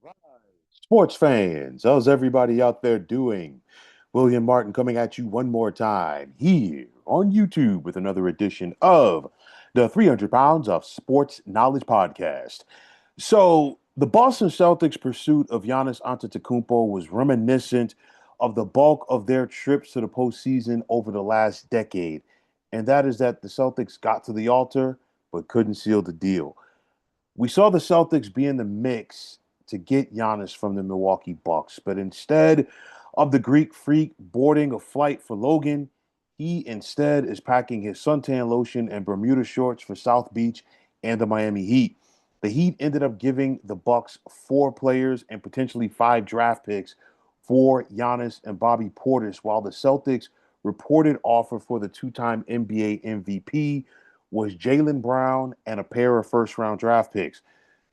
Right. Sports fans, how's everybody out there doing? William Martin coming at you one more time here on YouTube with another edition of the 300 Pounds of Sports Knowledge Podcast. So, the Boston Celtics' pursuit of Giannis Antetokounmpo was reminiscent of the bulk of their trips to the postseason over the last decade, and that is that the Celtics got to the altar but couldn't seal the deal. We saw the Celtics be in the mix to get Giannis from the Milwaukee Bucks, but instead of the Greek freak boarding a flight for Logan, he instead is packing his suntan lotion and Bermuda shorts for South Beach and the Miami Heat. The Heat ended up giving the Bucks four players and potentially five draft picks for Giannis and Bobby Portis, while the Celtics reported offer for the two-time NBA MVP was Jaylen Brown and a pair of first round draft picks.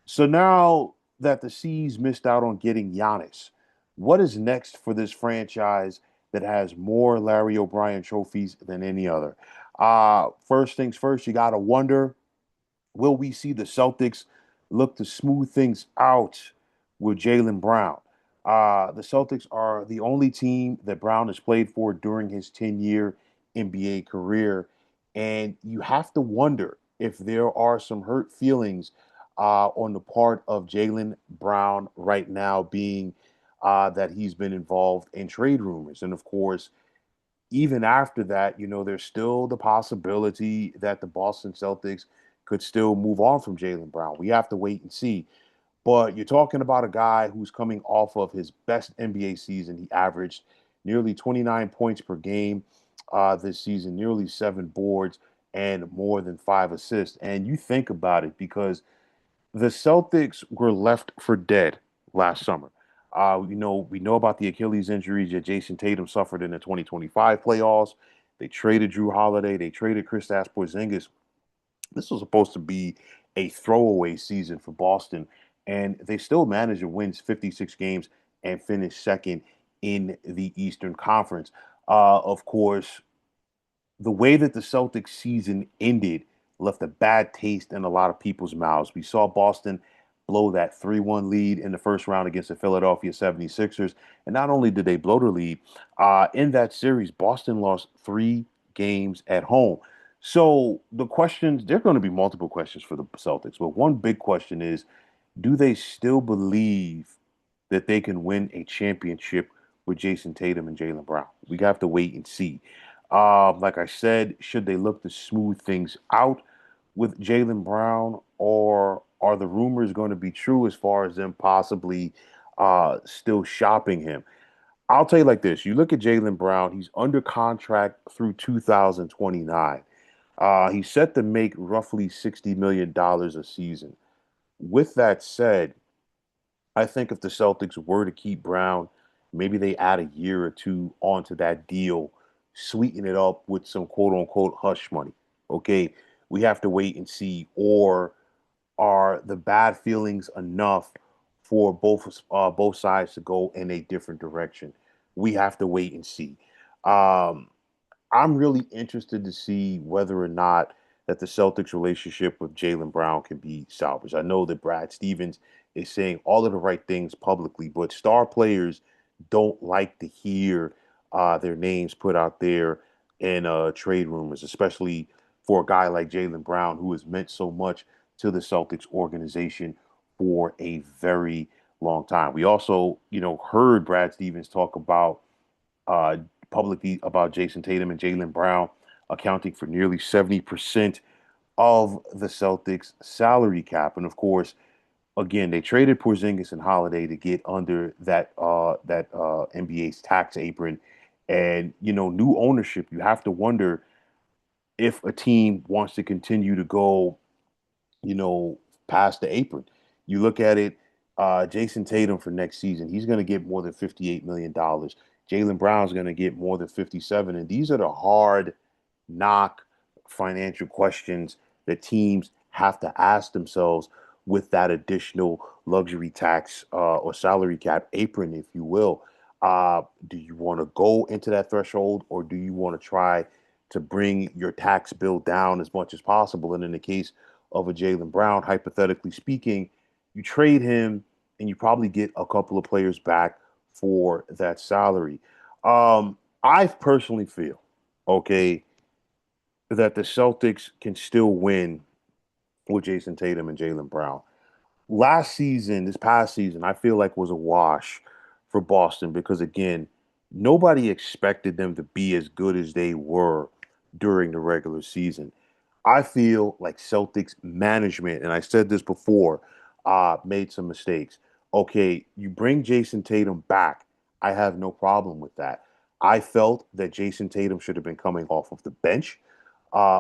So now that the C's missed out on getting Giannis, what is next for this franchise that has more Larry O'Brien trophies than any other? First things first, you got to wonder, will we see the Celtics look to smooth things out with Jaylen Brown? The Celtics are the only team that Brown has played for during his 10-year NBA career. And you have to wonder if there are some hurt feelings on the part of Jaylen Brown right now, being that he's been involved in trade rumors. And of course, even after that, there's still the possibility that the Boston Celtics could still move on from Jaylen Brown. We have to wait and see. But you're talking about a guy who's coming off of his best NBA season. He averaged nearly 29 points per game this season, nearly seven boards, and more than five assists. And you think about it, because the Celtics were left for dead last summer. We know about the Achilles injuries that Jason Tatum suffered in the 2025 playoffs. They traded Drew Holiday. They traded Kristaps Porzingis. This was supposed to be a throwaway season for Boston, and they still managed to win 56 games and finish second in the Eastern Conference. Of course, the way that the Celtics season ended left a bad taste in a lot of people's mouths. We saw Boston blow that 3-1 lead in the first round against the Philadelphia 76ers. And not only did they blow the lead, in that series, Boston lost three games at home. So the questions, there are going to be multiple questions for the Celtics, but one big question is, do they still believe that they can win a championship with Jason Tatum and Jaylen Brown? We have to wait and see. Like I said, should they look to smooth things out with Jaylen Brown, or are the rumors going to be true as far as them possibly still shopping him? I'll tell you like this: you look at Jaylen Brown; he's under contract through 2029. He's set to make roughly $60 million a season. With that said, I think if the Celtics were to keep Brown, maybe they add a year or two onto that deal, sweeten it up with some quote unquote hush money. Okay, we have to wait and see. Or are the bad feelings enough for both sides to go in a different direction? We have to wait and see. Um, I'm really interested to see whether or not that the Celtics relationship with Jaylen Brown can be salvaged. I know that Brad Stevens is saying all of the right things publicly, but star players don't like to hear their names put out there in trade rumors, especially for a guy like Jaylen Brown, who has meant so much to the Celtics organization for a very long time. We also, heard Brad Stevens talk about uh, publicly about Jason Tatum and Jaylen Brown accounting for nearly 70% of the Celtics' salary cap. And of course, again, they traded Porzingis and Holiday to get under that NBA's tax apron. And new ownership. You have to wonder if a team wants to continue to go, you know, past the apron. You look at it, Jason Tatum for next season, he's going to get more than $58 million. Jaylen Brown's going to get more than 57, and these are the hard knock financial questions that teams have to ask themselves with that additional luxury tax or salary cap apron, if you will. Do you want to go into that threshold, or do you want to try to bring your tax bill down as much as possible? And in the case of a Jaylen Brown, hypothetically speaking, you trade him and you probably get a couple of players back for that salary. I personally feel, okay, that the Celtics can still win with Jason Tatum and Jaylen Brown. Last season, this past season, I feel like was a wash for Boston because again, nobody expected them to be as good as they were during the regular season. I feel like Celtics management, and I said this before, made some mistakes. Okay, you bring Jason Tatum back. I have no problem with that. I felt that Jason Tatum should have been coming off of the bench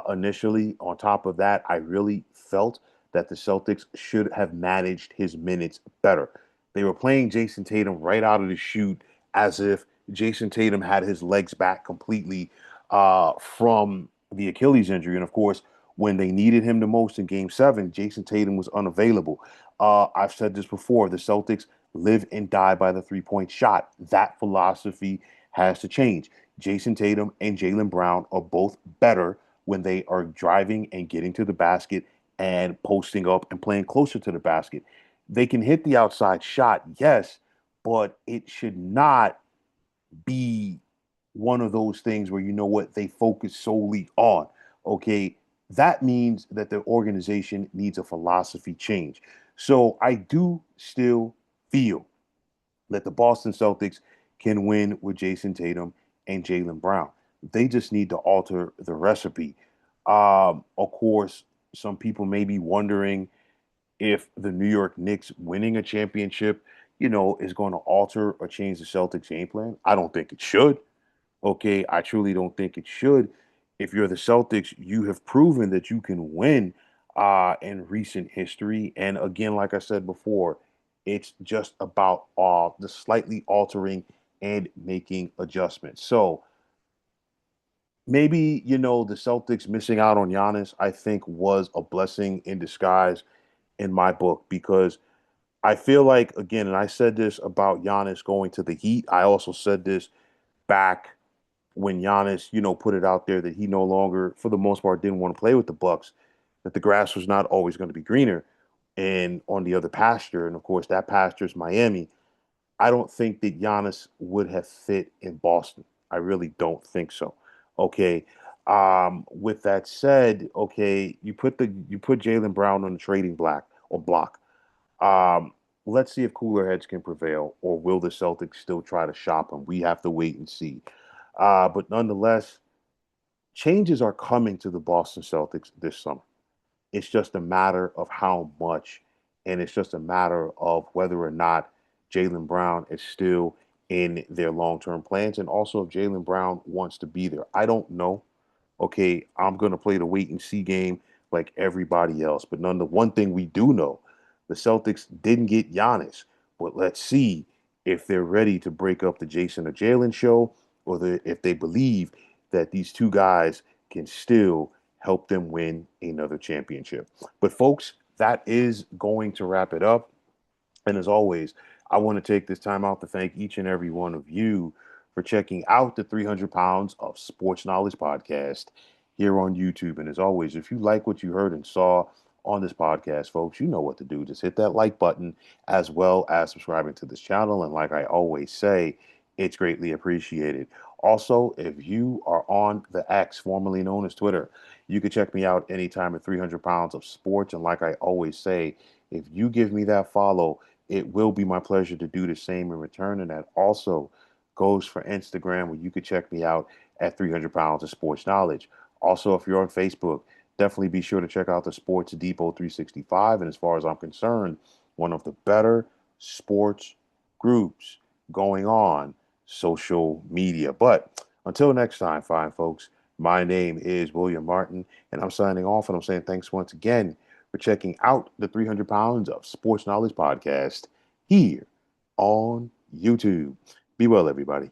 initially. On top of that, I really felt that the Celtics should have managed his minutes better. They were playing Jason Tatum right out of the chute as if Jason Tatum had his legs back completely from the Achilles injury. And of course, when they needed him the most in game seven, Jason Tatum was unavailable. I've said this before, the Celtics live and die by the 3-point shot. That philosophy has to change. Jason Tatum and Jaylen Brown are both better when they are driving and getting to the basket and posting up and playing closer to the basket. They can hit the outside shot, yes, but it should not be one of those things where you know what they focus solely on. Okay, that means that the organization needs a philosophy change. So I do still feel that the Boston Celtics can win with Jason Tatum and Jaylen Brown. They just need to alter the recipe. Of course, some people may be wondering if the New York Knicks winning a championship, is going to alter or change the Celtics game plan. I don't think it should. Okay, I truly don't think it should. If you're the Celtics, you have proven that you can win in recent history. And again, like I said before, it's just about the slightly altering and making adjustments. So maybe, the Celtics missing out on Giannis, I think was a blessing in disguise in my book because I feel like, again, and I said this about Giannis going to the Heat. I also said this back when Giannis, put it out there that he no longer, for the most part, didn't want to play with the Bucks, that the grass was not always going to be greener and on the other pasture. And of course, that pasture is Miami. I don't think that Giannis would have fit in Boston. I really don't think so. Okay. With that said, okay, you put Jaylen Brown on the trading block. Um, let's see if cooler heads can prevail, or will the Celtics still try to shop him? We have to wait and see. But nonetheless, changes are coming to the Boston Celtics this summer. It's just a matter of how much, and it's just a matter of whether or not Jaylen Brown is still in their long term plans, and also if Jaylen Brown wants to be there. I don't know. Okay, I'm going to play the wait and see game like everybody else. But the one thing we do know, the Celtics didn't get Giannis. But let's see if they're ready to break up the Jason or Jalen show, or if they believe that these two guys can still help them win another championship. But folks, that is going to wrap it up. And as always, I want to take this time out to thank each and every one of you for checking out the 300 Pounds of Sports Knowledge podcast here on YouTube. And as always, if you like what you heard and saw on this podcast, folks, you know what to do. Just hit that like button as well as subscribing to this channel. And like I always say, it's greatly appreciated. Also, if you are on the X, formerly known as Twitter, you can check me out anytime at 300 Pounds of Sports. And like I always say, if you give me that follow, it will be my pleasure to do the same in return. And that also goes for Instagram, where you could check me out at 300 Pounds of Sports Knowledge. Also, if you're on Facebook, definitely be sure to check out the Sports Depot 365. And as far as I'm concerned, one of the better sports groups going on social media. But until next time, fine folks, my name is William Martin, and I'm signing off. And I'm saying thanks once again for checking out the 300 Pounds of Sports Knowledge podcast here on YouTube. Be well, everybody.